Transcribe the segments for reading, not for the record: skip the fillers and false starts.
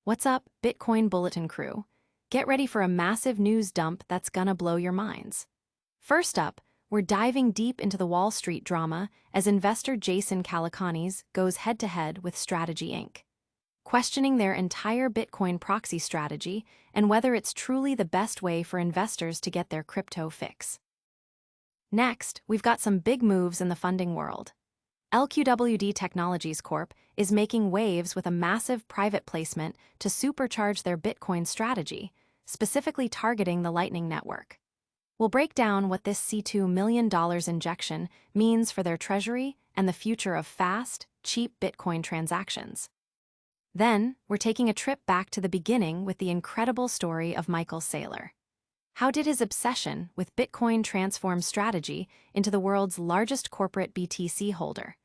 What's up, Bitcoin Bulletin crew? Get ready for a massive news dump that's gonna blow your minds. First up, we're diving deep into the Wall Street drama as investor Jason Calacanis goes head-to-head with Strategy Inc., questioning their entire Bitcoin proxy strategy and whether it's truly the best way for investors to get their crypto fix. Next, we've got some big moves in the funding world. LQWD Technologies Corp is making waves with a massive private placement to supercharge their Bitcoin strategy, specifically targeting the Lightning Network. We'll break down what this $2 million injection means for their treasury and the future of fast, cheap Bitcoin transactions. Then, we're taking a trip back to the beginning with the incredible story of Michael Saylor. How did his obsession with Bitcoin transform strategy into the world's largest corporate BTC holder?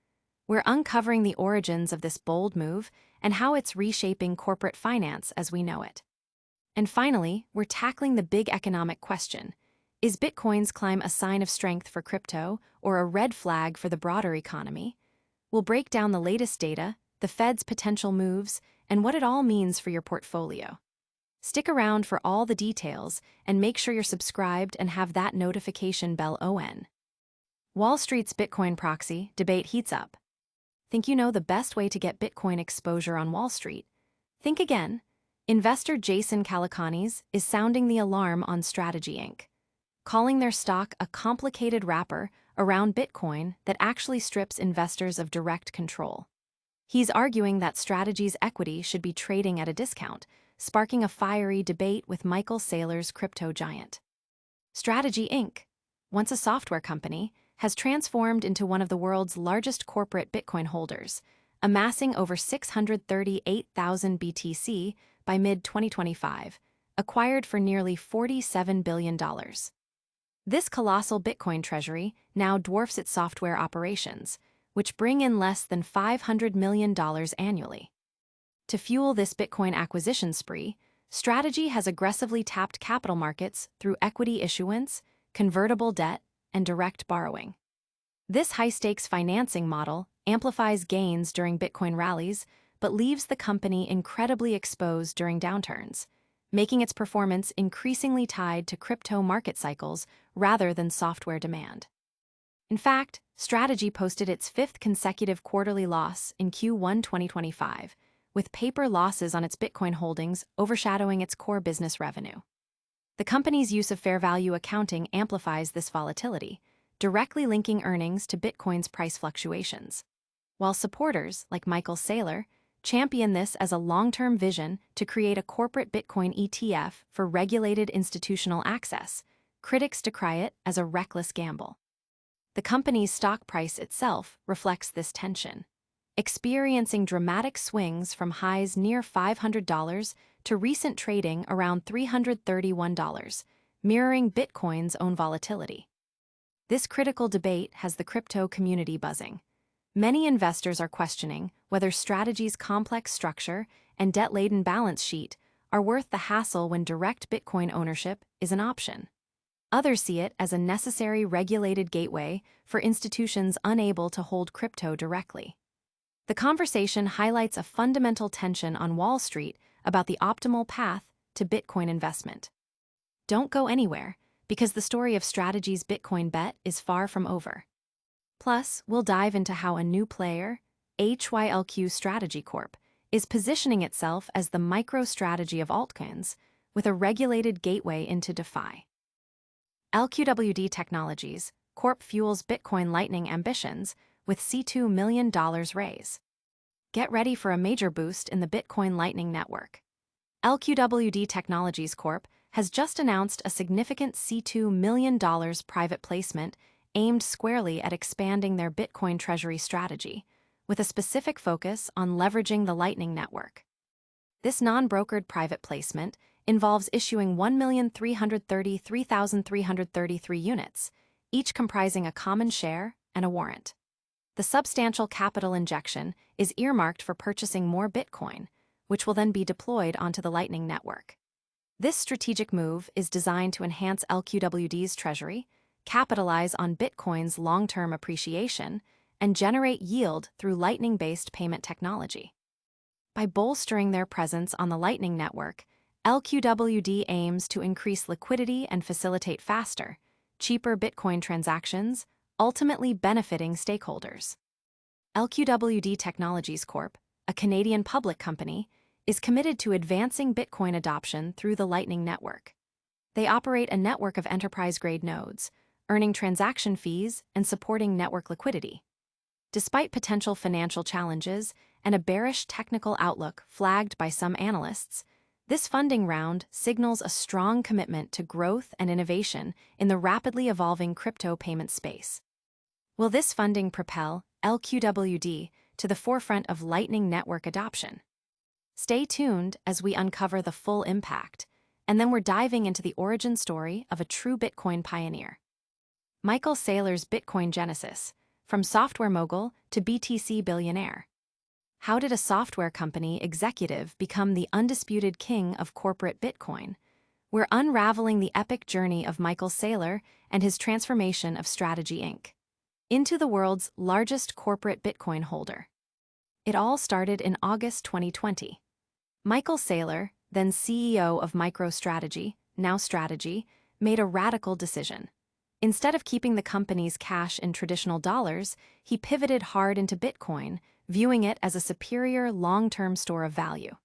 We're uncovering the origins of this bold move and how it's reshaping corporate finance as we know it. And finally, we're tackling the big economic question. Is Bitcoin's climb a sign of strength for crypto or a red flag for the broader economy? We'll break down the latest data, the Fed's potential moves, and what it all means for your portfolio. Stick around for all the details and make sure you're subscribed and have that notification bell on. Wall Street's Bitcoin proxy debate heats up. Think you know the best way to get Bitcoin exposure on Wall Street? Think again. Investor Jason Calacanis is sounding the alarm on Strategy Inc., calling their stock a complicated wrapper around Bitcoin that actually strips investors of direct control. He's arguing that Strategy's equity should be trading at a discount, sparking a fiery debate with Michael Saylor's crypto giant. Strategy Inc., once a software company, has transformed into one of the world's largest corporate Bitcoin holders, amassing over 638,000 BTC by mid-2025, acquired for nearly $47 billion. This colossal Bitcoin treasury now dwarfs its software operations, which bring in less than $500 million annually. To fuel this Bitcoin acquisition spree, Strategy has aggressively tapped capital markets through equity issuance, convertible debt, and direct borrowing. This high-stakes financing model amplifies gains during Bitcoin rallies, but leaves the company incredibly exposed during downturns, making its performance increasingly tied to crypto market cycles rather than software demand. In fact, Strategy posted its fifth consecutive quarterly loss in Q1 2025, with paper losses on its Bitcoin holdings overshadowing its core business revenue. The company's use of fair value accounting amplifies this volatility, directly linking earnings to Bitcoin's price fluctuations. While supporters, like Michael Saylor, champion this as a long-term vision to create a corporate Bitcoin ETF for regulated institutional access, critics decry it as a reckless gamble. The company's stock price itself reflects this tension, experiencing dramatic swings from highs near $500 to recent trading around $331, mirroring Bitcoin's own volatility. This critical debate has the crypto community buzzing. Many investors are questioning whether Strategy's complex structure and debt-laden balance sheet are worth the hassle when direct Bitcoin ownership is an option. Others see it as a necessary regulated gateway for institutions unable to hold crypto directly. The conversation highlights a fundamental tension on Wall Street about the optimal path to Bitcoin investment. Don't go anywhere, because the story of Strategy's Bitcoin bet is far from over. Plus, we'll dive into how a new player, HYLQ Strategy Corp, is positioning itself as the micro-strategy of altcoins with a regulated gateway into DeFi. LQWD Technologies Corp fuels Bitcoin Lightning ambitions with $2 million raise. Get ready for a major boost in the Bitcoin Lightning Network. LQWD Technologies Corp has just announced a significant $2 million private placement aimed squarely at expanding their Bitcoin treasury strategy, with a specific focus on leveraging the Lightning Network. This non-brokered private placement involves issuing 1,333,333 units, each comprising a common share and a warrant. The substantial capital injection is earmarked for purchasing more Bitcoin, which will then be deployed onto the Lightning Network. This strategic move is designed to enhance LQWD's treasury, capitalize on Bitcoin's long-term appreciation, and generate yield through Lightning-based payment technology. By bolstering their presence on the Lightning Network, LQWD aims to increase liquidity and facilitate faster, cheaper Bitcoin transactions, ultimately benefiting stakeholders. LQWD Technologies Corp, a Canadian public company, is committed to advancing Bitcoin adoption through the Lightning Network. They operate a network of enterprise-grade nodes, earning transaction fees and supporting network liquidity. Despite potential financial challenges and a bearish technical outlook flagged by some analysts, this funding round signals a strong commitment to growth and innovation in the rapidly evolving crypto payment space. Will this funding propel LQWD to the forefront of Lightning Network adoption? Stay tuned as we uncover the full impact, and then we're diving into the origin story of a true Bitcoin pioneer. Michael Saylor's Bitcoin genesis, from software mogul to BTC billionaire. How did a software company executive become the undisputed king of corporate Bitcoin? We're unraveling the epic journey of Michael Saylor and his transformation of Strategy Inc. into the world's largest corporate Bitcoin holder. It all started in August 2020. Michael Saylor, then CEO of MicroStrategy, now Strategy, made a radical decision. Instead of keeping the company's cash in traditional dollars, he pivoted hard into Bitcoin, viewing it as a superior long-term store of value.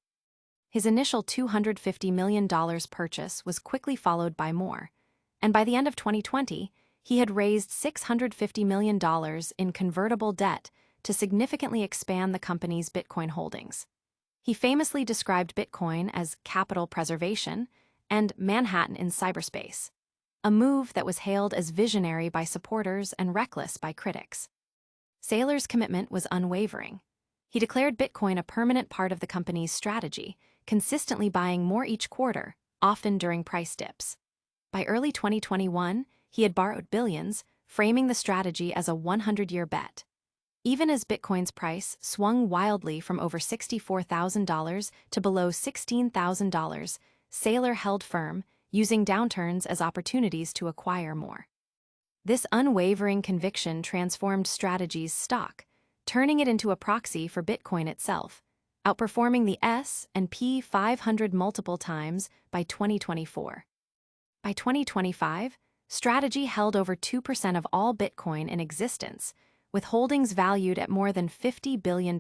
His initial $250 million purchase was quickly followed by more, and by the end of 2020, he had raised $650 million in convertible debt to significantly expand the company's Bitcoin holdings. He famously described Bitcoin as capital preservation and Manhattan in cyberspace, a move that was hailed as visionary by supporters and reckless by critics. Saylor's commitment was unwavering. He declared Bitcoin a permanent part of the company's strategy, consistently buying more each quarter, often during price dips. By early 2021, he had borrowed billions, framing the strategy as a 100-year bet. Even as Bitcoin's price swung wildly from over $64,000 to below $16,000, Saylor held firm, using downturns as opportunities to acquire more. This unwavering conviction transformed Strategy's stock, turning it into a proxy for Bitcoin itself, outperforming the S&P 500 multiple times by 2024. By 2025, Strategy held over 2% of all Bitcoin in existence, with holdings valued at more than $50 billion.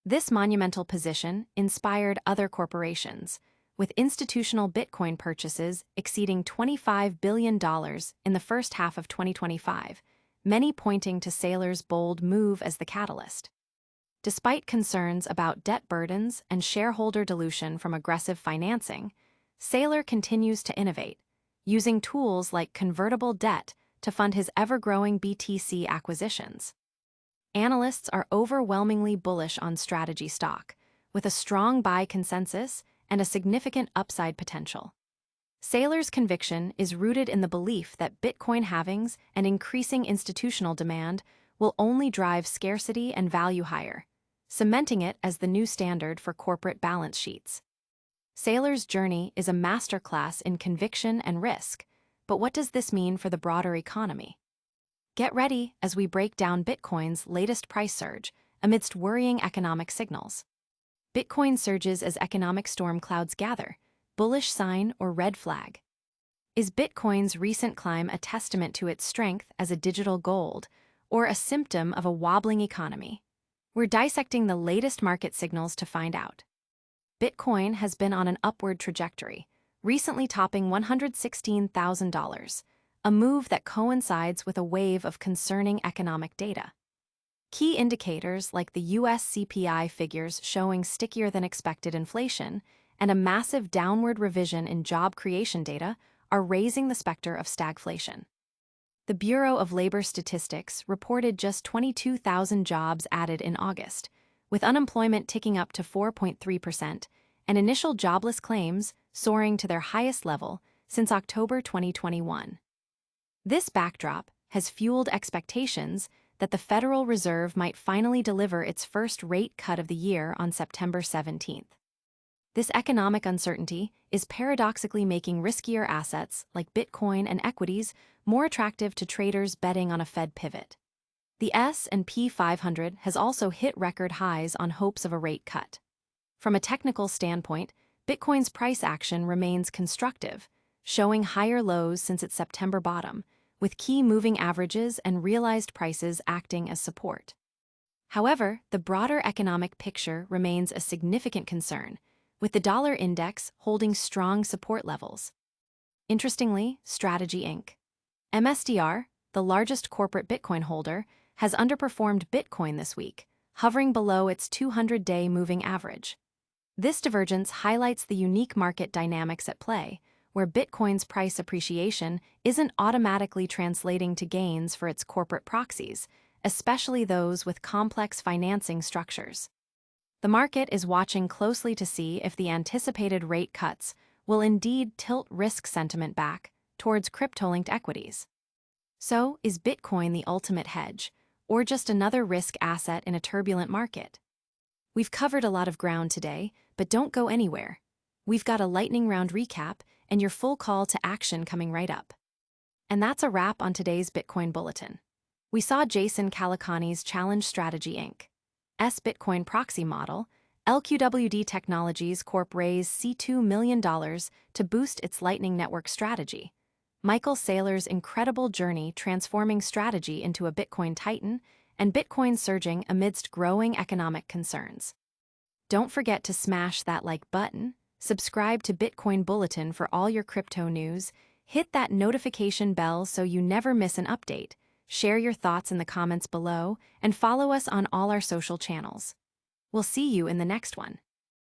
This monumental position inspired other corporations, with institutional Bitcoin purchases exceeding $25 billion in the first half of 2025, many pointing to Saylor's bold move as the catalyst. Despite concerns about debt burdens and shareholder dilution from aggressive financing, Saylor continues to innovate, using tools like convertible debt to fund his ever-growing BTC acquisitions. Analysts are overwhelmingly bullish on Strategy stock, with a strong buy consensus and a significant upside potential. Saylor's conviction is rooted in the belief that Bitcoin halvings and increasing institutional demand will only drive scarcity and value higher, cementing it as the new standard for corporate balance sheets. Saylor's journey is a masterclass in conviction and risk, but what does this mean for the broader economy? Get ready as we break down Bitcoin's latest price surge amidst worrying economic signals. Bitcoin surges as economic storm clouds gather, bullish sign or red flag. Is Bitcoin's recent climb a testament to its strength as a digital gold, or a symptom of a wobbling economy? We're dissecting the latest market signals to find out. Bitcoin has been on an upward trajectory, recently topping $116,000, a move that coincides with a wave of concerning economic data. Key indicators like the US CPI figures showing stickier than expected inflation and a massive downward revision in job creation data are raising the specter of stagflation. The Bureau of Labor Statistics reported just 22,000 jobs added in August, with unemployment ticking up to 4.3% and initial jobless claims soaring to their highest level since October 2021. This backdrop has fueled expectations that the Federal Reserve might finally deliver its first rate cut of the year on September 17th. This economic uncertainty is paradoxically making riskier assets like Bitcoin and equities more attractive to traders betting on a Fed pivot. The S&P 500 has also hit record highs on hopes of a rate cut. From a technical standpoint, Bitcoin's price action remains constructive, showing higher lows since its September bottom, with key moving averages and realized prices acting as support. However, the broader economic picture remains a significant concern, with the dollar index holding strong support levels. Interestingly, Strategy Inc. MSDR, the largest corporate Bitcoin holder, has underperformed Bitcoin this week, hovering below its 200-day moving average. This divergence highlights the unique market dynamics at play, where Bitcoin's price appreciation isn't automatically translating to gains for its corporate proxies, especially those with complex financing structures. The market is watching closely to see if the anticipated rate cuts will indeed tilt risk sentiment back towards crypto-linked equities. So, is Bitcoin the ultimate hedge, or just another risk asset in a turbulent market? We've covered a lot of ground today, but don't go anywhere. We've got a lightning round recap and your full call to action coming right up. And that's a wrap on today's Bitcoin Bulletin. We saw Jason Calacanis challenge Strategy Inc. Bitcoin proxy model, LQWD Technologies Corp raise $2 million to boost its Lightning Network strategy. Michael Saylor's incredible journey transforming strategy into a Bitcoin titan, and Bitcoin surging amidst growing economic concerns. Don't forget to smash that like button, subscribe to Bitcoin Bulletin for all your crypto news, hit that notification bell so you never miss an update, share your thoughts in the comments below, and follow us on all our social channels. We'll see you in the next one.